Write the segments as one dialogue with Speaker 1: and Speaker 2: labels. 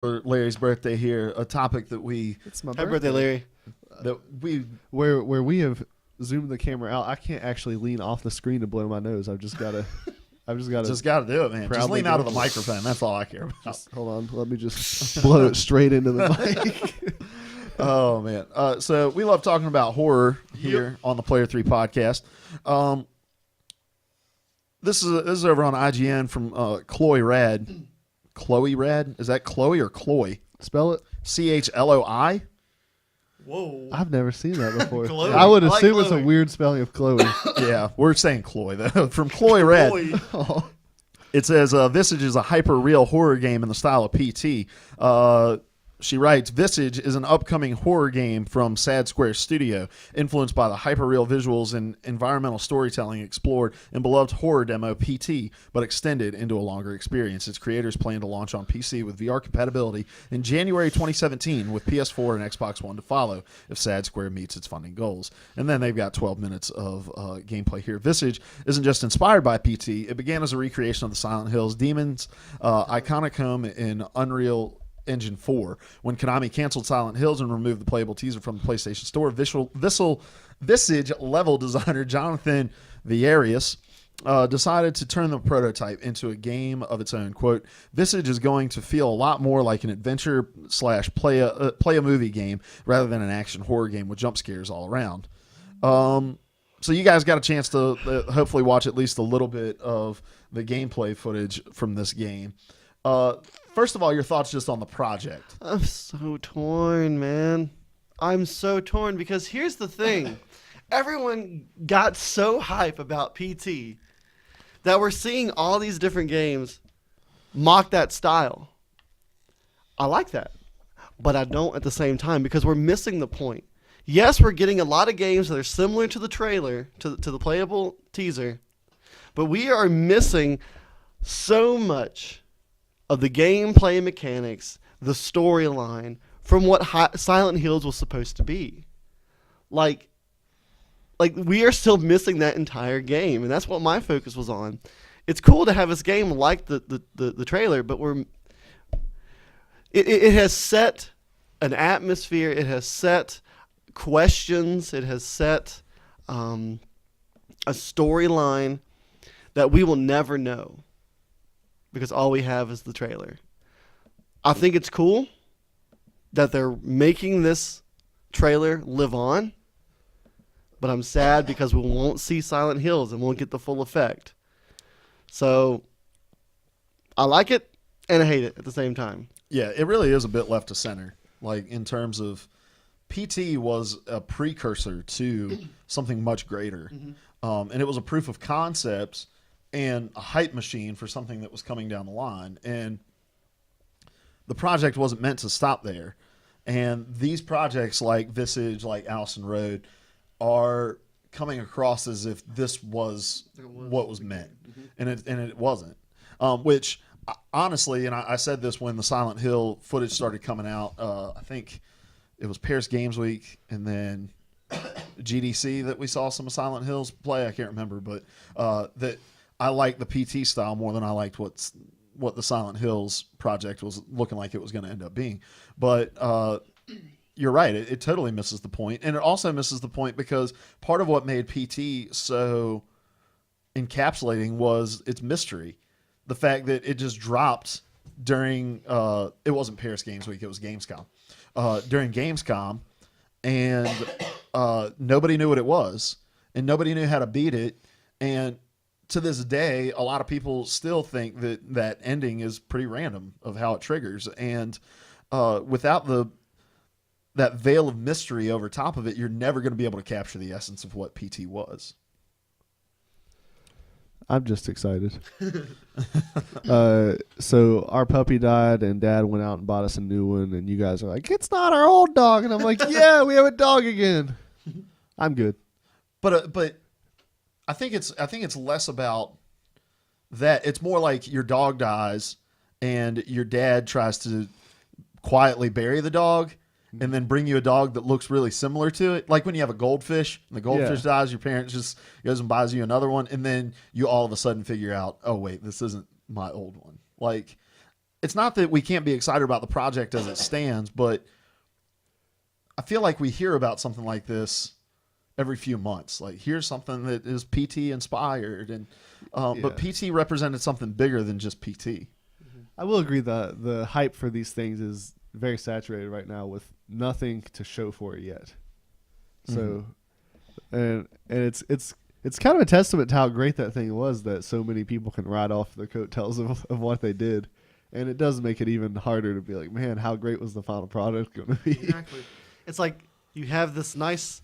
Speaker 1: for Larry's birthday here, a topic that we
Speaker 2: It's my
Speaker 3: Happy birthday, Larry.
Speaker 1: that we
Speaker 2: Where we have zoomed the camera out, I can't actually lean off the screen to blow my nose. I've just got to
Speaker 1: just got to do it, man. Just
Speaker 2: proudly
Speaker 1: lean out of the
Speaker 2: go for it.
Speaker 1: microphone. That's all I care about.
Speaker 2: hold on. Let me just blow it straight into the mic.
Speaker 1: Oh man! So we love talking about horror here on the Player 3 podcast. This is over on IGN from Chloe Rad. Chloe Rad, is that Chloe or Chloe?
Speaker 2: Spell it.
Speaker 1: CHLOI.
Speaker 3: Whoa.
Speaker 2: I've never seen that before.
Speaker 3: Chloe.
Speaker 2: I would
Speaker 3: I like
Speaker 2: assume it's a
Speaker 3: Chloe.
Speaker 2: weird spelling of Chloe.
Speaker 1: Yeah, we're saying Chloe though. From Chloe Rad.
Speaker 3: Boy.
Speaker 1: It says, Vistage is a hyper-real horror game in the style of PT. She writes, Vistage is an upcoming horror game from Sad Square Studio, influenced by the hyper-real visuals and environmental storytelling explored in beloved horror demo PT, but extended into a longer experience. Its creators plan to launch on PC with VR compatibility in January 2017, with PS4 and Xbox One to follow if Sad Square meets its funding goals. And then they've got 12 minutes of gameplay here. Vistage isn't just inspired by PT. It began as a recreation of the Silent Hills Demons iconic home in Unreal Engine 4. When Konami canceled Silent Hills and removed the playable teaser from the PlayStation Store, Vistage level designer Jonathan Vierius decided to turn the prototype into a game of its own. Quote, Vistage is going to feel a lot more like an adventure / play a movie game rather than an action horror game with jump scares all around. So you guys got a chance to hopefully watch at least a little bit of the gameplay footage from this game. First of all, your thoughts just on the project.
Speaker 3: I'm so torn, man. I'm so torn because here's the thing. Everyone got so hype about PT that we're seeing all these different games mock that style. I like that, but I don't at the same time because we're missing the point. Yes, we're getting a lot of games that are similar to the trailer, to the playable teaser, but we are missing so much of the gameplay mechanics, the storyline, from what Silent Hills was supposed to be. Like we are still missing that entire game, and that's what my focus was on. It's cool to have this game like the trailer, but it has set an atmosphere, it has set questions, it has set a storyline that we will never know, because all we have is the trailer. I think it's cool that they're making this trailer live on, but I'm sad because we won't see Silent Hills and won't get the full effect. So I like it and I hate it at the same time.
Speaker 1: Yeah, it really is a bit left to center. Like, in terms of PT was a precursor to something much greater. And it was a proof of concept and a hype machine for something that was coming down the line. And the project wasn't meant to stop there. And these projects like Visage, like Allison Road, are coming across as if this was what was meant. And it wasn't. Which, honestly, and I said this when the Silent Hill footage started coming out, I think it was Paris Games Week and then GDC that we saw some Silent Hills play. I can't remember, but that I liked the PT style more than I liked what the Silent Hills project was looking like it was going to end up being. But you're right. It totally misses the point. And it also misses the point because part of what made PT so encapsulating was its mystery. The fact that it just dropped during, it wasn't Paris Games Week, it was Gamescom. During Gamescom, and nobody knew what it was, and nobody knew how to beat it. And to this day, a lot of people still think that ending is pretty random of how it triggers. And without that veil of mystery over top of it, you're never going to be able to capture the essence of what PT was.
Speaker 2: I'm just excited. So our puppy died, and Dad went out and bought us a new one, and you guys are like, it's not our old dog. And I'm like, yeah, we have a dog again. I'm good.
Speaker 1: But I think it's less about that. It's more like your dog dies and your dad tries to quietly bury the dog and then bring you a dog that looks really similar to it. Like when you have a goldfish and the goldfish dies, your parent just goes and buys you another one, and then you all of a sudden figure out, oh wait, this isn't my old one. Like, it's not that we can't be excited about the project as it stands, but I feel like we hear about something like this every few months. Like, here's something that is PT inspired, and but PT represented something bigger than just PT.
Speaker 2: I will agree that the hype for these things is very saturated right now with nothing to show for it yet. So, and it's kind of a testament to how great that thing was that so many people can ride off the coattails of what they did. And it does make it even harder to be like, man, how great was the final product going to be?
Speaker 3: Exactly. It's like you have this nice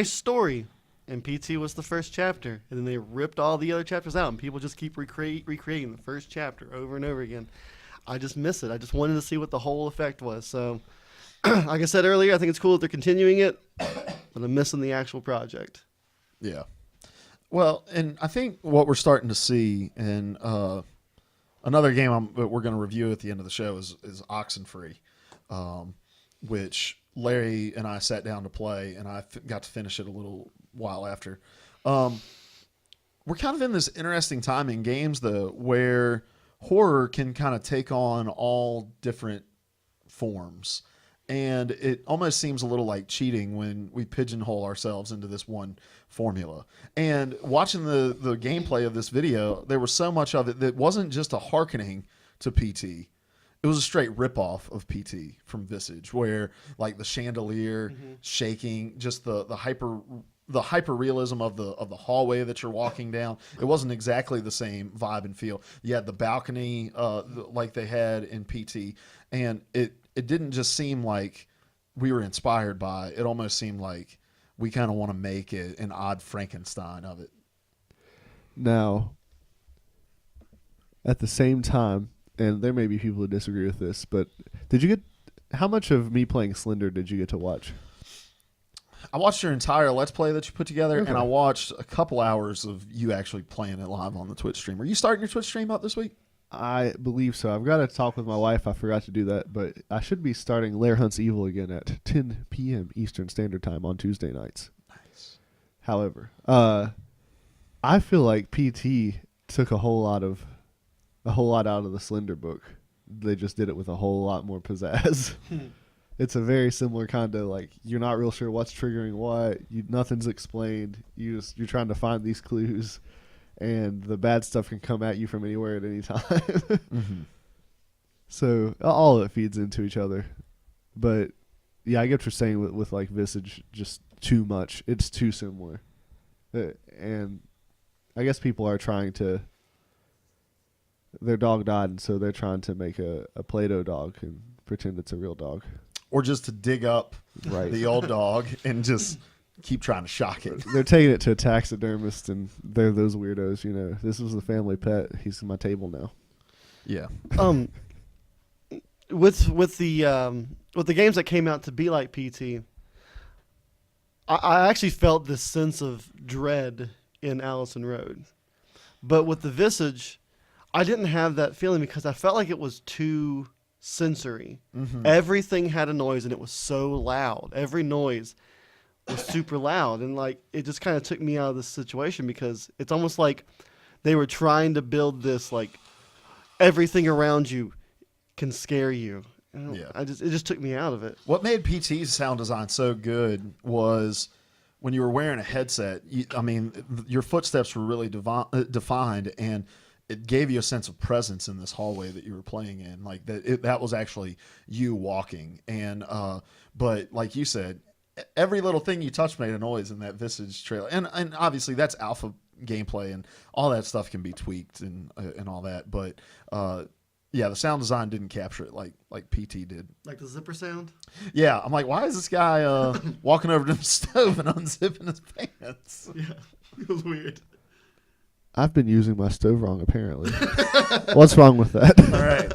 Speaker 3: story, and PT was the first chapter, and then they ripped all the other chapters out, and people just keep recreating the first chapter over and over again. I just miss it. I just wanted to see what the whole effect was. So, like I said earlier, I think it's cool that they're continuing it, but I'm missing the actual project.
Speaker 1: Yeah. Well, and I think what we're starting to see, and another game we're going to review at the end of the show is Oxenfree, which Larry and I sat down to play, and I got to finish it a little while after. We're kind of in this interesting time in games, though, where horror can kind of take on all different forms. And it almost seems a little like cheating when we pigeonhole ourselves into this one formula. And watching the gameplay of this video, there was so much of it that wasn't just a hearkening to PT. It was a straight ripoff of PT from Vistage, where like the chandelier shaking, just the hyper realism of the hallway that you're walking down. It wasn't exactly the same vibe and feel. You had the balcony like they had in PT, and it didn't just seem like we were inspired by it. It almost seemed like we kind of want to make it an odd Frankenstein of it.
Speaker 2: Now, at the same time, and there may be people who disagree with this, but how much of me playing Slender did you get to watch?
Speaker 1: I watched your entire Let's Play that you put together,
Speaker 2: Okay.
Speaker 1: and I watched a couple hours of you actually playing it live on the Twitch stream. Are you starting your Twitch stream up this week?
Speaker 2: I believe so. I've got to talk with my wife. I forgot to do that, but I should be starting Lair Hunts Evil again at 10 p.m. Eastern Standard Time on Tuesday nights.
Speaker 1: Nice.
Speaker 2: However, I feel like PT took a whole lot out of the Slender book. They just did it with a whole lot more pizzazz. It's a very similar kind of like you're not real sure what's triggering what. Nothing's explained. You're trying to find these clues, and the bad stuff can come at you from anywhere at any time. So all of it feeds into each other. But yeah, I get what you're saying with like Visage, just too much. It's too similar, and I guess people are trying to. Their dog died, and so they're trying to make a Play-Doh dog and pretend it's a real dog.
Speaker 1: Or just to dig up
Speaker 2: Right.
Speaker 1: the old dog and just keep trying to shock it.
Speaker 2: They're taking it to a taxidermist, and they're those weirdos. You know, this was the family pet. He's at my table now.
Speaker 1: Yeah.
Speaker 3: With the games that came out to be like PT, I actually felt this sense of dread in Allison Road, but with the Visage, I didn't have that feeling because I felt like it was too sensory. Everything had a noise, and it was so loud. Every noise was super loud, and like it just kind of took me out of this situation because it's almost like they were trying to build this like everything around you can scare you.
Speaker 1: Yeah.
Speaker 3: It just took me out of it.
Speaker 1: What made PT's sound design so good was when you were wearing a headset, your footsteps were really defined, and it gave you a sense of presence in this hallway that you were playing in. Like that was actually you walking. And but like you said, every little thing you touched made a noise in that Vistage trailer. And obviously that's alpha gameplay, and all that stuff can be tweaked and all that. But yeah, the sound design didn't capture it like PT did.
Speaker 3: Like the zipper sound?
Speaker 1: Yeah, I'm like, why is this guy walking over to the stove and unzipping his pants?
Speaker 3: Yeah, it was weird.
Speaker 2: I've been using my stove wrong, apparently. What's wrong with that?
Speaker 1: All right,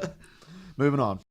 Speaker 1: moving on.